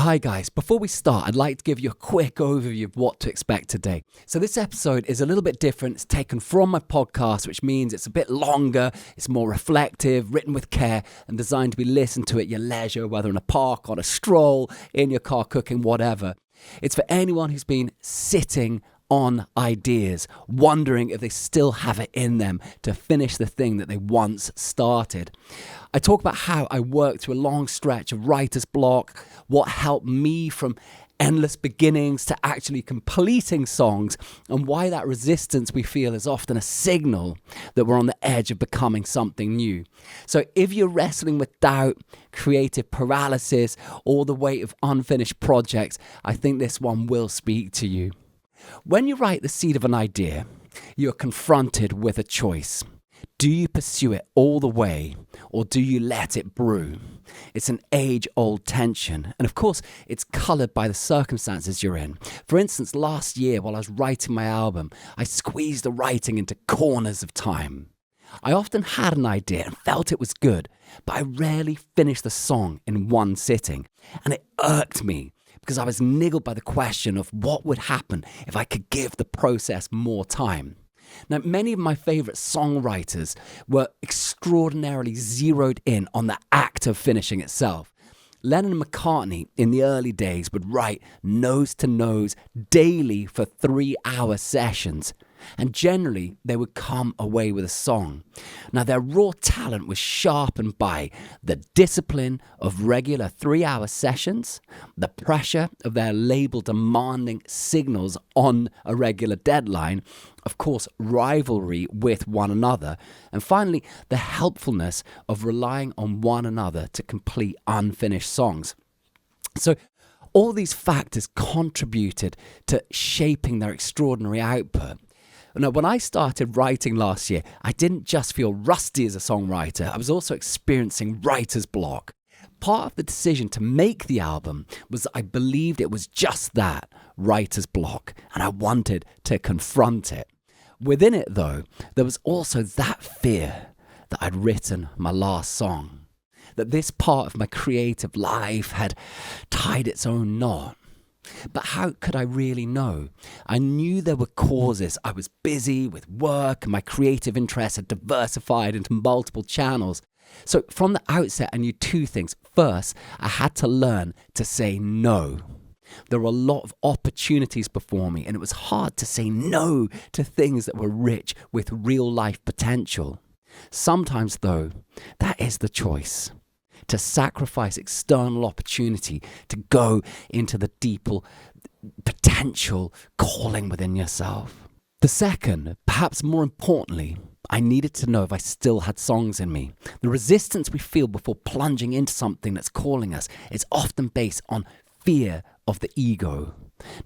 Hi guys, before we start, I'd like to give you a quick overview of what to expect today. So this episode is a little bit different. It's taken from my podcast, which means it's a bit longer, it's more reflective, written with care, and designed to be listened to at your leisure, whether in a park, on a stroll, in your car, cooking, whatever. It's for anyone who's been sitting on ideas, wondering if they still have it in them to finish the thing that they once started. I talk about how I worked through a long stretch of writer's block, what helped me from endless beginnings to actually completing songs, and why that resistance we feel is often a signal that we're on the edge of becoming something new. So if you're wrestling with doubt, creative paralysis, or the weight of unfinished projects, I think this one will speak to you. When you write the seed of an idea, you're confronted with a choice. Do you pursue it all the way, or do you let it brew? It's an age-old tension, and of course, it's coloured by the circumstances you're in. For instance, last year, while I was writing my album, I squeezed the writing into corners of time. I often had an idea and felt it was good, but I rarely finished the song in one sitting, and it irked me, because I was niggled by the question of what would happen if I could give the process more time. Now, many of my favourite songwriters were extraordinarily zeroed in on the act of finishing itself. Lennon McCartney in the early days would write nose to nose daily for 3-hour sessions, and generally they would come away with a song. Now, their raw talent was sharpened by the discipline of regular 3-hour sessions, the pressure of their label demanding signals on a regular deadline, of course, rivalry with one another, and finally, the helpfulness of relying on one another to complete unfinished songs. So, all these factors contributed to shaping their extraordinary output. Now, when I started writing last year, I didn't just feel rusty as a songwriter, I was also experiencing writer's block. Part of the decision to make the album was that I believed it was just that, writer's block, and I wanted to confront it. Within it, though, there was also that fear that I'd written my last song, that this part of my creative life had tied its own knot. But how could I really know? I knew there were causes. I was busy with work and my creative interests had diversified into multiple channels. So from the outset, I knew two things. First, I had to learn to say no. There were a lot of opportunities before me, and it was hard to say no to things that were rich with real life potential. Sometimes, though, that is the choice. To sacrifice external opportunity to go into the deeper potential calling within yourself. The second, perhaps more importantly, I needed to know if I still had songs in me. The resistance we feel before plunging into something that's calling us is often based on fear of the ego.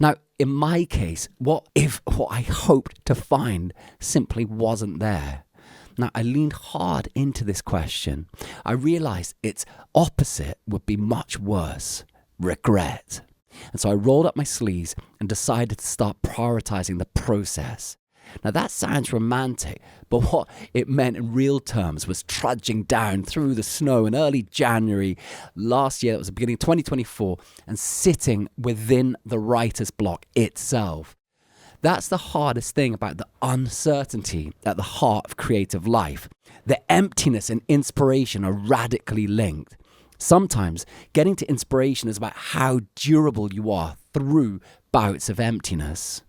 Now, in my case, what if what I hoped to find simply wasn't there? Now, I leaned hard into this question. I realized its opposite would be much worse, regret. And so I rolled up my sleeves and decided to start prioritizing the process. Now, that sounds romantic, but what it meant in real terms was trudging down through the snow in early January last year, that was the beginning of 2024, and sitting within the writer's block itself. That's the hardest thing about the uncertainty at the heart of creative life. The emptiness and inspiration are radically linked. Sometimes getting to inspiration is about how durable you are through bouts of emptiness.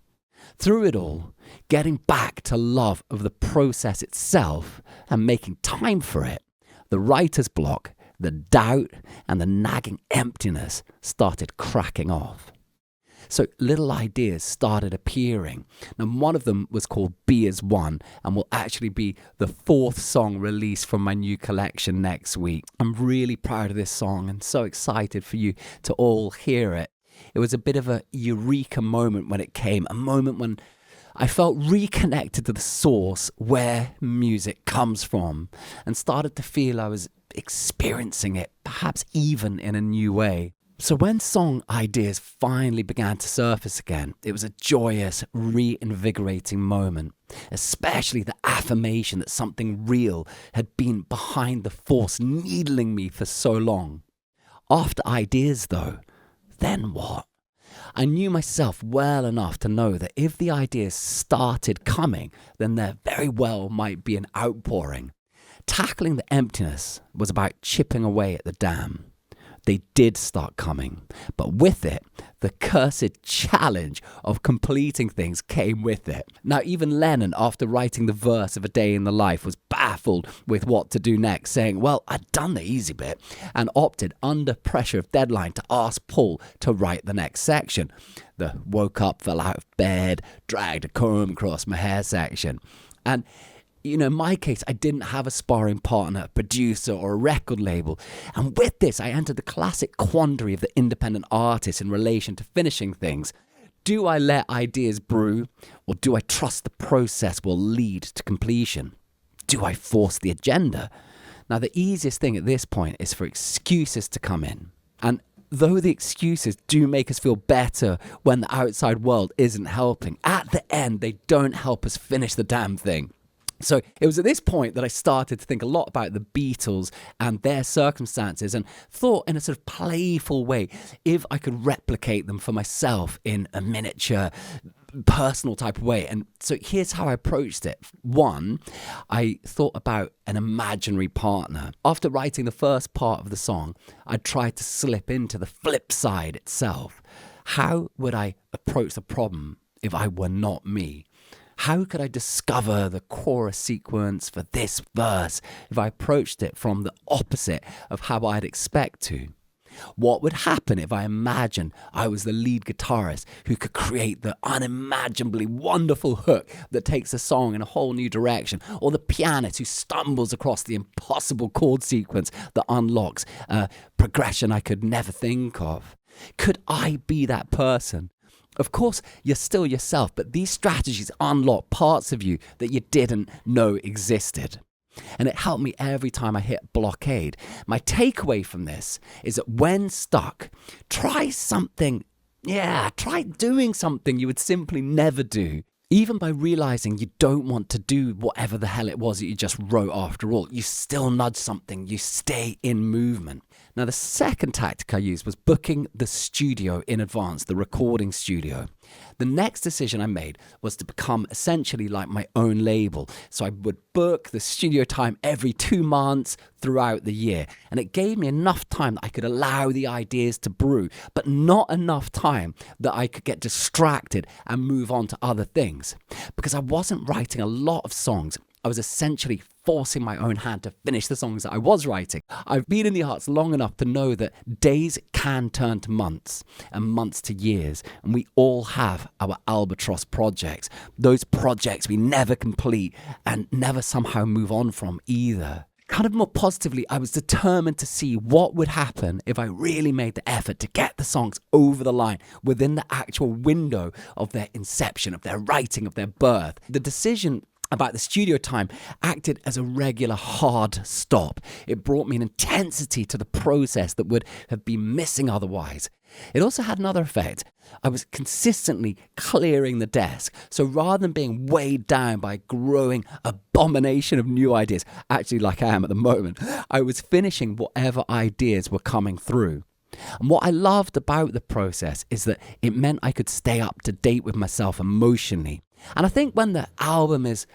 Through it all, getting back to love of the process itself and making time for it, the writer's block, the doubt, and the nagging emptiness started cracking off. So little ideas started appearing. Now, one of them was called Be As One and will actually be the 4th song released from my new collection next week. I'm really proud of this song and so excited for you to all hear it. It was a bit of a eureka moment when it came, a moment when I felt reconnected to the source where music comes from and started to feel I was experiencing it, perhaps even in a new way. So when song ideas finally began to surface again, it was a joyous, reinvigorating moment, especially the affirmation that something real had been behind the force needling me for so long. After ideas, though, then what? I knew myself well enough to know that if the ideas started coming, then there very well might be an outpouring. Tackling the emptiness was about chipping away at the dam. They did start coming, but with it, the cursed challenge of completing things came with it. Now, even Lennon, after writing the verse of A Day in the Life, was baffled with what to do next, saying, well, I'd done the easy bit, and opted under pressure of deadline to ask Paul to write the next section. The woke up, fell out of bed, dragged a comb across my hair section. And in my case, I didn't have a sparring partner, a producer, or a record label. And with this, I entered the classic quandary of the independent artist in relation to finishing things. Do I let ideas brew, or do I trust the process will lead to completion? Do I force the agenda? Now, the easiest thing at this point is for excuses to come in. And though the excuses do make us feel better when the outside world isn't helping, at the end, they don't help us finish the damn thing. So it was at this point that I started to think a lot about the Beatles and their circumstances, and thought in a sort of playful way if I could replicate them for myself in a miniature, personal type of way. And so here's how I approached it. One, I thought about an imaginary partner. After writing the first part of the song, I tried to slip into the flip side itself. How would I approach the problem if I were not me? How could I discover the chorus sequence for this verse if I approached it from the opposite of how I'd expect to? What would happen if I imagined I was the lead guitarist who could create the unimaginably wonderful hook that takes a song in a whole new direction, or the pianist who stumbles across the impossible chord sequence that unlocks a progression I could never think of? Could I be that person? Of course, you're still yourself, but these strategies unlock parts of you that you didn't know existed. And it helped me every time I hit blockade. My takeaway from this is that when stuck, try doing something you would simply never do. Even by realizing you don't want to do whatever the hell it was that you just wrote after all, you still nudge something, you stay in movement. Now, the second tactic I used was booking the studio in advance, the recording studio. The next decision I made was to become essentially like my own label. So I would book the studio time every 2 months throughout the year. And it gave me enough time that I could allow the ideas to brew, but not enough time that I could get distracted and move on to other things. Because I wasn't writing a lot of songs, I was essentially forcing my own hand to finish the songs that I was writing. I've been in the arts long enough to know that days can turn to months and months to years, and we all have our albatross projects, those projects we never complete and never somehow move on from either. Kind of more positively, I was determined to see what would happen if I really made the effort to get the songs over the line within the actual window of their inception, of their writing, of their birth. The decision about the studio time acted as a regular hard stop. It brought me an intensity to the process that would have been missing otherwise. It also had another effect. I was consistently clearing the desk. So rather than being weighed down by a growing abomination of new ideas, actually like I am at the moment, I was finishing whatever ideas were coming through. And what I loved about the process is that it meant I could stay up to date with myself emotionally. And I think when the album is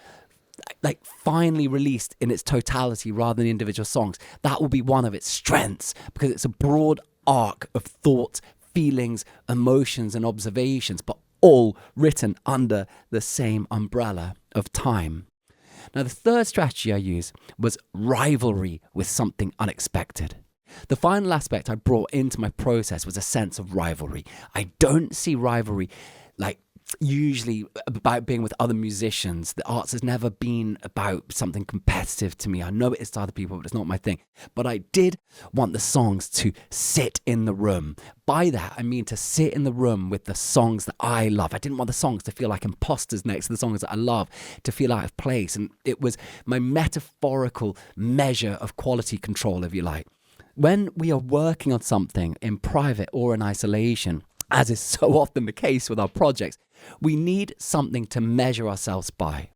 finally released in its totality rather than individual songs, that will be one of its strengths, because it's a broad arc of thoughts, feelings, emotions and observations, but all written under the same umbrella of time. Now, the third strategy I used was rivalry with something unexpected. The final aspect I brought into my process was a sense of rivalry. I don't see rivalry usually about being with other musicians. The arts has never been about something competitive to me. I know it is to other people, but it's not my thing. But I did want the songs to sit in the room. By that, I mean to sit in the room with the songs that I love. I didn't want the songs to feel like imposters next to the songs that I love, to feel out of place. And it was my metaphorical measure of quality control, if you like. When we are working on something in private or in isolation, as is so often the case with our projects, we need something to measure ourselves by.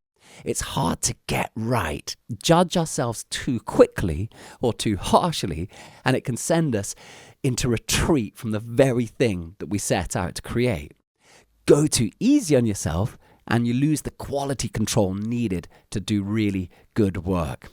It's hard to get right, judge ourselves too quickly or too harshly, and it can send us into retreat from the very thing that we set out to create. Go too easy on yourself and you lose the quality control needed to do really good work.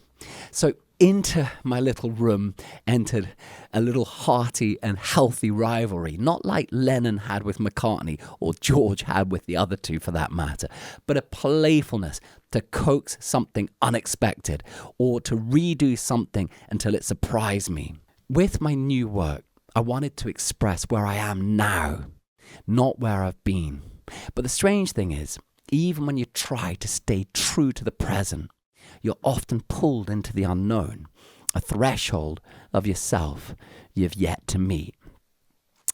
So into my little room entered a little hearty and healthy rivalry, not like Lennon had with McCartney or George had with the other two for that matter, but a playfulness to coax something unexpected or to redo something until it surprised me. With my new work, I wanted to express where I am now, not where I've been. But the strange thing is, even when you try to stay true to the present, you're often pulled into the unknown, a threshold of yourself you've yet to meet.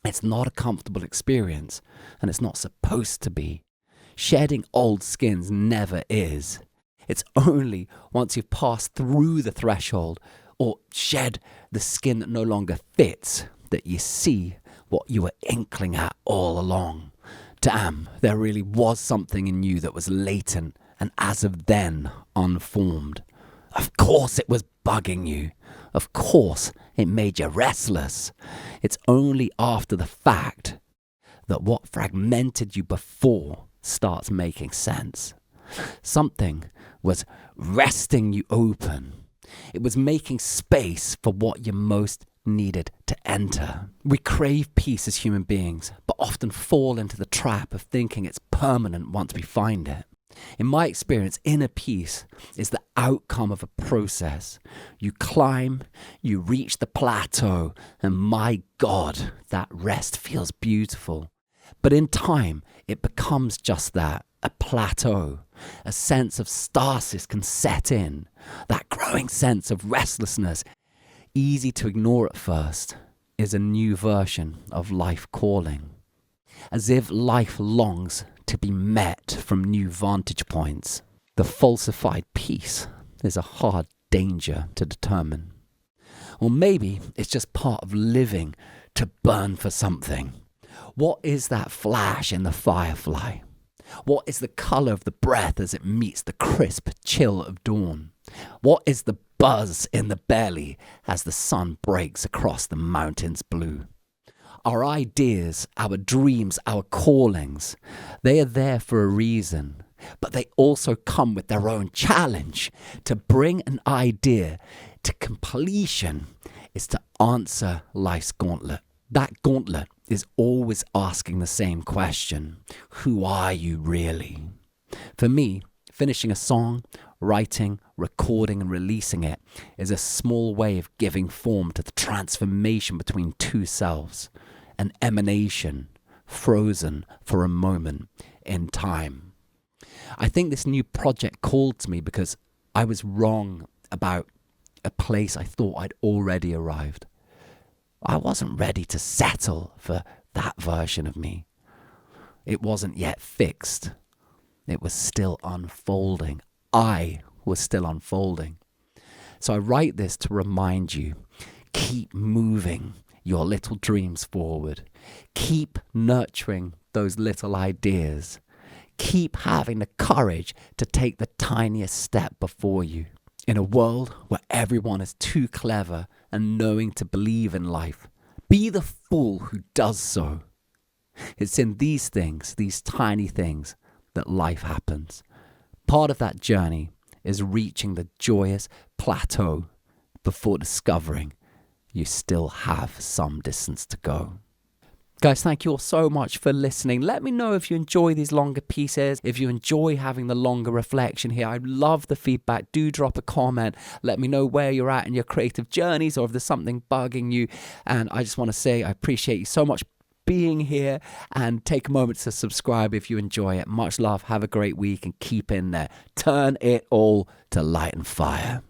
It's not a comfortable experience, and it's not supposed to be. Shedding old skins never is. It's only once you've passed through the threshold or shed the skin that no longer fits that you see what you were inkling at all along. Damn, there really was something in you that was latent and as of then unformed. Of course it was bugging you. Of course it made you restless. It's only after the fact that what fragmented you before starts making sense. Something was wresting you open. It was making space for what you most needed to enter. We crave peace as human beings, but often fall into the trap of thinking it's permanent once we find it. In my experience, inner peace is the outcome of a process. You climb, you reach the plateau, and my God, that rest feels beautiful. But in time, it becomes just that, a plateau. A sense of stasis can set in, that growing sense of restlessness, easy to ignore at first, is a new version of life calling. As if life longs to be met from new vantage points. The falsified peace is a hard danger to determine. Or maybe it's just part of living to burn for something. What is that flash in the firefly? What is the colour of the breath as it meets the crisp chill of dawn? What is the buzz in the belly as the sun breaks across the mountains blue? Our ideas, our dreams, our callings, they are there for a reason, but they also come with their own challenge. To bring an idea to completion is to answer life's gauntlet. That gauntlet is always asking the same question: who are you really? For me, finishing a song, writing, recording and releasing it is a small way of giving form to the transformation between two selves, an emanation frozen for a moment in time. I think this new project called to me because I was wrong about a place I thought I'd already arrived. I wasn't ready to settle for that version of me. It wasn't yet fixed. It was still unfolding. I was still unfolding. So I write this to remind you, keep moving your little dreams forward. Keep nurturing those little ideas. Keep having the courage to take the tiniest step before you. In a world where everyone is too clever and knowing to believe in life, be the fool who does so. It's in these things, these tiny things, that life happens. Part of that journey is reaching the joyous plateau before discovering you still have some distance to go. Guys, thank you all so much for listening. Let me know if you enjoy these longer pieces, if you enjoy having the longer reflection here. I love the feedback. Do drop a comment. Let me know where you're at in your creative journeys or if there's something bugging you. And I just want to say I appreciate you so much being here, and take a moment to subscribe if you enjoy it. Much love. Have a great week and keep in there. Turn it all to light and fire.